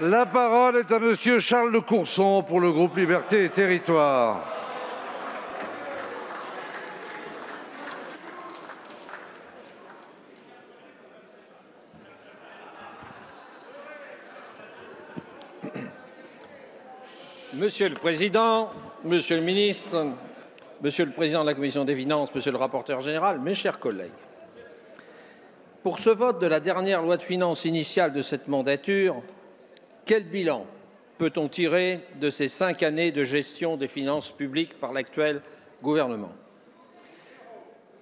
La parole est à Monsieur Charles de Courson pour le groupe Liberté et Territoires. Monsieur le Président, Monsieur le Ministre, Monsieur le Président de la Commission des Finances, Monsieur le Rapporteur général, mes chers collègues. Pour ce vote de la dernière loi de finances initiale de cette mandature, quel bilan peut-on tirer de ces 5 années de gestion des finances publiques par l'actuel gouvernement?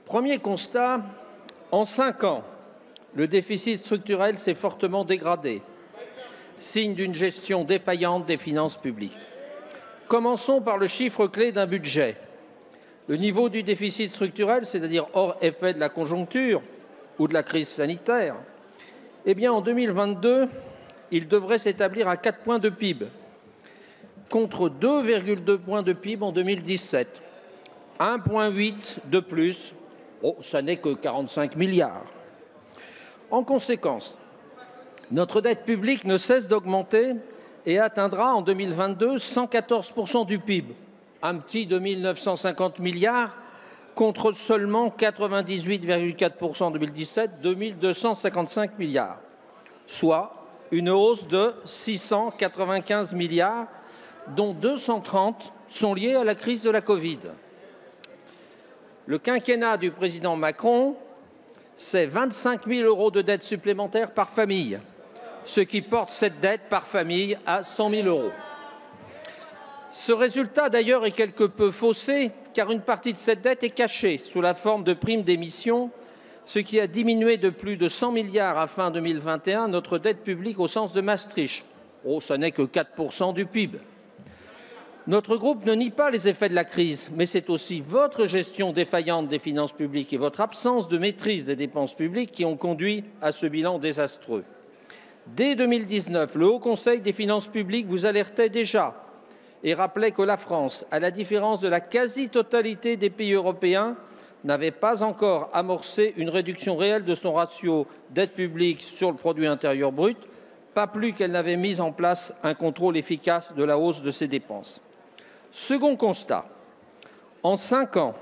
Premier constat, en 5 ans, le déficit structurel s'est fortement dégradé, signe d'une gestion défaillante des finances publiques. Commençons par le chiffre clé d'un budget. Le niveau du déficit structurel, c'est-à-dire hors effet de la conjoncture ou de la crise sanitaire, eh bien en 2022, il devrait s'établir à 4 points de PIB, contre 2,2 points de PIB en 2017. 1,8 de plus, ça n'est que 45 milliards. En conséquence, notre dette publique ne cesse d'augmenter et atteindra en 2022 114% du PIB, un petit 2 950 milliards contre seulement 98,4% en 2017, 2 255 milliards, soit une hausse de 695 milliards, dont 230 sont liés à la crise de la Covid. Le quinquennat du président Macron, c'est 25 000 € de dette supplémentaire par famille, ce qui porte cette dette par famille à 100 000 €. Ce résultat, d'ailleurs, est quelque peu faussé, car une partie de cette dette est cachée sous la forme de primes d'émission, ce qui a diminué de plus de 100 milliards à fin 2021 notre dette publique au sens de Maastricht. Ça n'est que 4% du PIB. Notre groupe ne nie pas les effets de la crise, mais c'est aussi votre gestion défaillante des finances publiques et votre absence de maîtrise des dépenses publiques qui ont conduit à ce bilan désastreux. Dès 2019, le Haut Conseil des finances publiques vous alertait déjà et rappelait que la France, à la différence de la quasi-totalité des pays européens, n'avait pas encore amorcé une réduction réelle de son ratio dette publique sur le produit intérieur brut, pas plus qu'elle n'avait mis en place un contrôle efficace de la hausse de ses dépenses. Second constat, en 5 ans,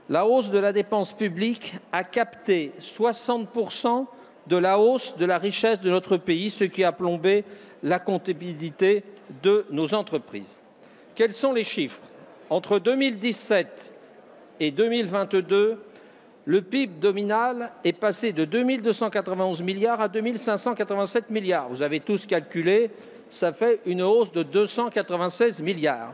la hausse de la dépense publique a capté 60% de la hausse de la richesse de notre pays, ce qui a plombé la comptabilité de nos entreprises. Quels sont les chiffres? Entre 2017 et 2022, le PIB nominal est passé de 2 291 milliards à 2 587 milliards. Vous avez tous calculé, ça fait une hausse de 296 milliards.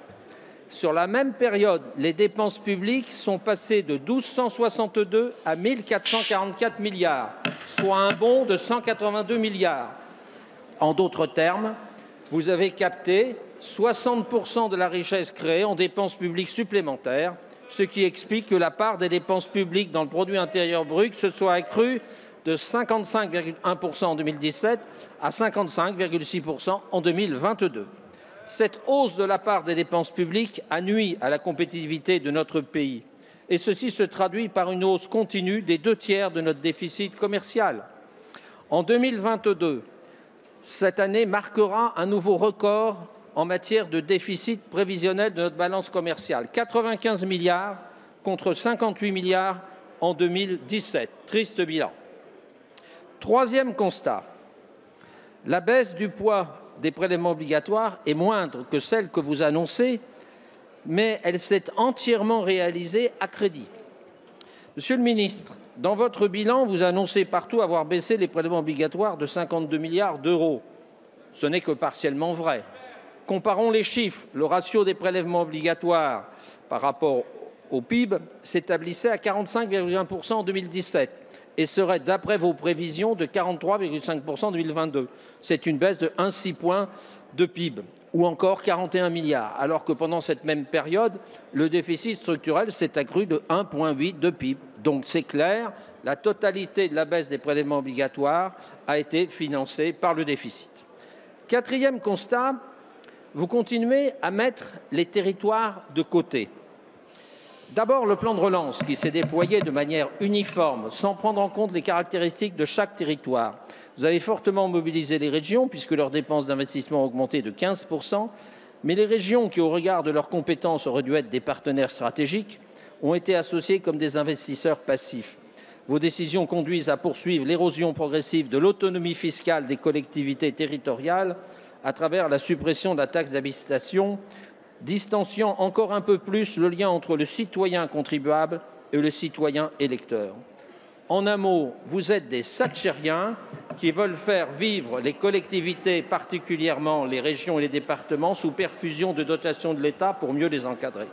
Sur la même période, les dépenses publiques sont passées de 1 262 à 1 444 milliards, soit un bond de 182 milliards. En d'autres termes, vous avez capté 60% de la richesse créée en dépenses publiques supplémentaires, ce qui explique que la part des dépenses publiques dans le produit intérieur brut se soit accrue de 55,1% en 2017 à 55,6% en 2022. Cette hausse de la part des dépenses publiques a nui à la compétitivité de notre pays. Et ceci se traduit par une hausse continue des 2/3 de notre déficit commercial. En 2022, cette année marquera un nouveau record en matière de déficit prévisionnel de notre balance commerciale. 95 milliards contre 58 milliards en 2017. Triste bilan. Troisième constat, la baisse du poids des prélèvements obligatoires est moindre que celle que vous annoncez, mais elle s'est entièrement réalisée à crédit. Monsieur le ministre, dans votre bilan, vous annoncez partout avoir baissé les prélèvements obligatoires de 52 milliards d'euros. Ce n'est que partiellement vrai. Comparons les chiffres. Le ratio des prélèvements obligatoires par rapport au PIB s'établissait à 45,1% en 2017 et serait, d'après vos prévisions, de 43,5% en 2022. C'est une baisse de 1,6 point de PIB, ou encore 41 milliards, alors que pendant cette même période, le déficit structurel s'est accru de 1,8 de PIB. Donc c'est clair, la totalité de la baisse des prélèvements obligatoires a été financée par le déficit. Quatrième constat, vous continuez à mettre les territoires de côté. D'abord, le plan de relance qui s'est déployé de manière uniforme, sans prendre en compte les caractéristiques de chaque territoire. Vous avez fortement mobilisé les régions puisque leurs dépenses d'investissement ont augmenté de 15%, mais les régions qui, au regard de leurs compétences, auraient dû être des partenaires stratégiques, ont été associées comme des investisseurs passifs. Vos décisions conduisent à poursuivre l'érosion progressive de l'autonomie fiscale des collectivités territoriales à travers la suppression de la taxe d'habitation, distanciant encore un peu plus le lien entre le citoyen contribuable et le citoyen électeur. En un mot, vous êtes des Thatchériens qui veulent faire vivre les collectivités, particulièrement les régions et les départements, sous perfusion de dotations de l'État pour mieux les encadrer.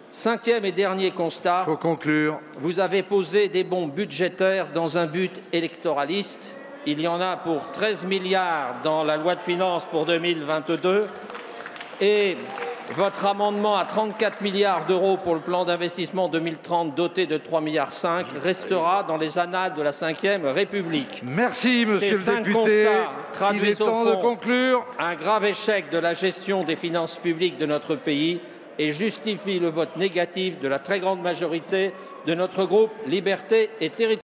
Cinquième et dernier constat, faut conclure. Vous avez posé des bombes budgétaires dans un but électoraliste. Il y en a pour 13 milliards dans la loi de finances pour 2022 et votre amendement à 34 milliards d'euros pour le plan d'investissement 2030 doté de 3,5 milliards restera dans les annales de la Ve République. Merci, monsieur Ces le 5 député. constats Il est traduisent au temps de fond conclure. un grave échec de la gestion des finances publiques de notre pays et justifient le vote négatif de la très grande majorité de notre groupe Liberté et Territoire.